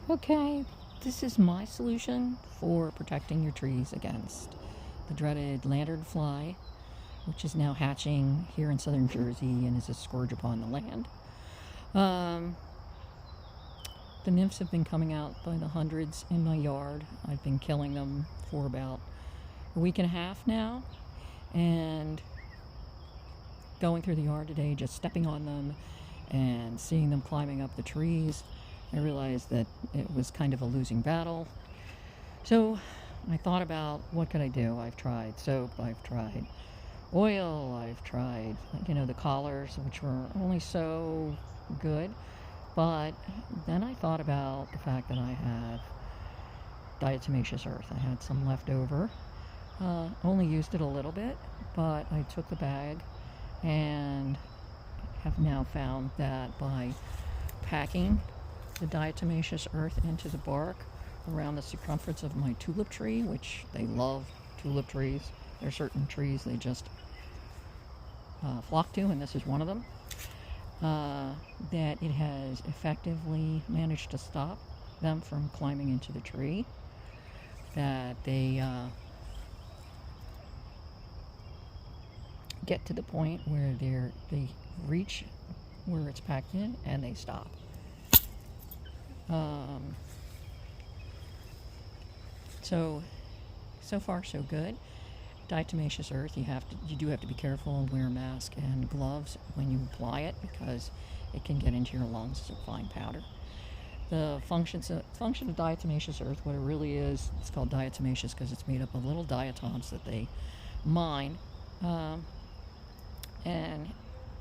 Okay, this is my solution for protecting your trees against the dreaded lanternfly, which is now hatching here in southern Jersey and is a scourge upon the land. The nymphs have been coming out by the hundreds in my yard. I've been killing them for about a week and a half now, and going through the yard today, just stepping on them and seeing them climbing up the trees, I realized that it was kind of a losing battle. So I thought about, what could I do? I've tried soap, I've tried oil, I've tried, the collars, which were only so good. But then I thought about the fact that I have diatomaceous earth. I had some left over. Only used it a little bit, but I took the bag and have now found that by packing the diatomaceous earth into the bark around the circumference of my tulip tree, which they love tulip trees. There are certain trees they just flock to, and this is one of them. That it has effectively managed to stop them from climbing into the tree. That they get to the point where they reach where it's packed in and they stop. So far so good. Diatomaceous earth, you do have to be careful and wear a mask and gloves when you apply it, because it can get into your lungs as a fine powder. The function of diatomaceous earth, what it really is, it's called diatomaceous because it's made up of little diatoms that they mine, and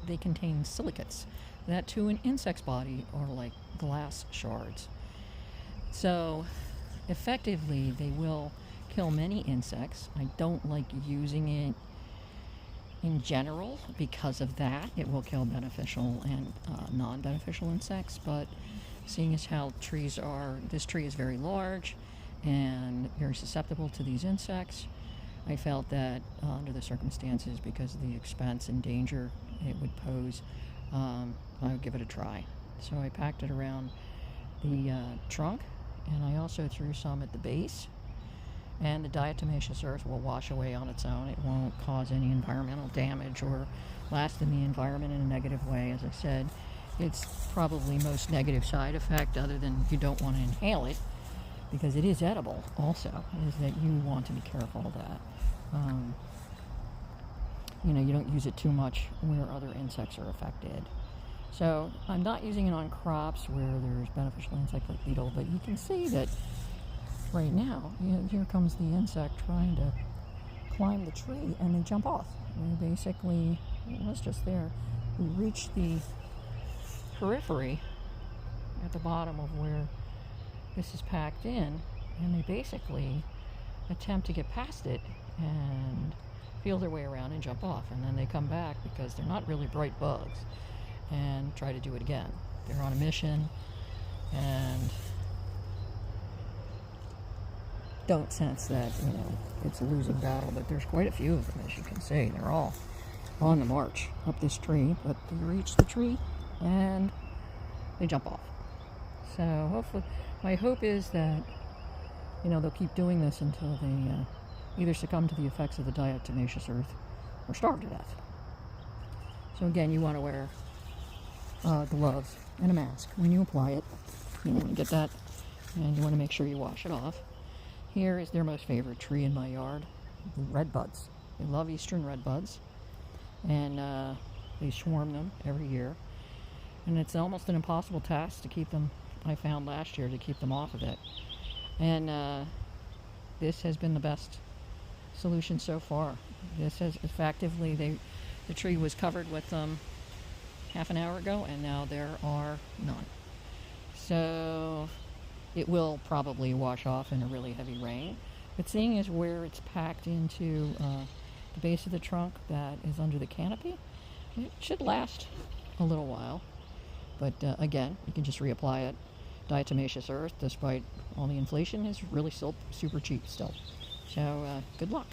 they contain silicates that to an insect's body are like glass shards. So effectively they will kill many insects. I don't like using it in general because of that. It will kill beneficial and non-beneficial insects, but seeing as how this tree is very large and very susceptible to these insects, I felt that under the circumstances, because of the expense and danger it would pose, I would give it a try. So I packed it around the trunk, and I also threw some at the base. And the diatomaceous earth will wash away on its own. It won't cause any environmental damage or last in the environment in a negative way. As I said, its probably most negative side effect, other than you don't want to inhale it, because it is edible also, is that you want to be careful that you don't use it too much where other insects are affected. So I'm not using it on crops where there's beneficial insect like beetle, but you can see that right now, here comes the insect trying to climb the tree, and they jump off. And basically, it was just there. We reach the periphery at the bottom of where this is packed in, and they basically attempt to get past it and feel their way around and jump off. And then they come back, because they're not really bright bugs, and try to do it again. They're on a mission and don't sense that it's a losing battle, but there's quite a few of them, as you can see. They're all on the march up this tree, but they reach the tree and they jump off. So hopefully, my hope is that they'll keep doing this until they either succumb to the effects of the diatomaceous earth or starve to death. So again, you want to wear gloves and a mask when you apply it. You want to get that, and you want to make sure you wash it off. Here is their most favorite tree in my yard, red buds. They love eastern red buds, and they swarm them every year. And it's almost an impossible task to keep them, I found last year, to keep them off of it. And this has been the best solution so far. This has effectively, the tree was covered with them half an hour ago, and now there are none. So it will probably wash off in a really heavy rain, but seeing as where it's packed into the base of the trunk that is under the canopy, it should last a little while. But again, you can just reapply it. Diatomaceous earth, despite all the inflation, is really still super cheap still. So good luck.